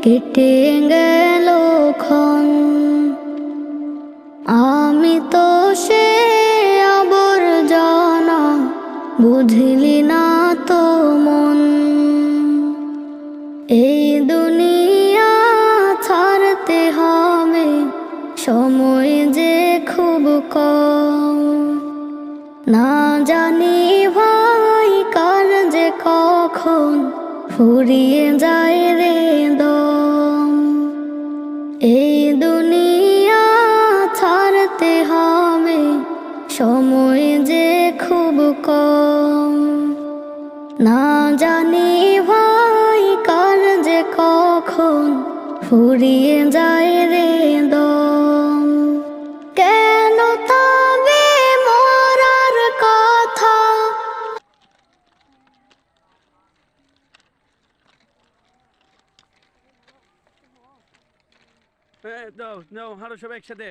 কেটে গেল ক্ষণ, আমি তো সে আবর্জনা, বুঝলি না তো মন। এই দুনিয়া ছাড়তে হবে, সময় যে খুব কম। না জানি ভাই কার যে কখন ফুরিয়ে যায় রে দম। এই দুনিয়া ছাড়তে হবে, সময় যে খুব কম। না জানি ভাই কার যে কখন ফুরিয়ে যায় রে দম। কেন তবে মরার কথা? নাও হারো সব একসাথে।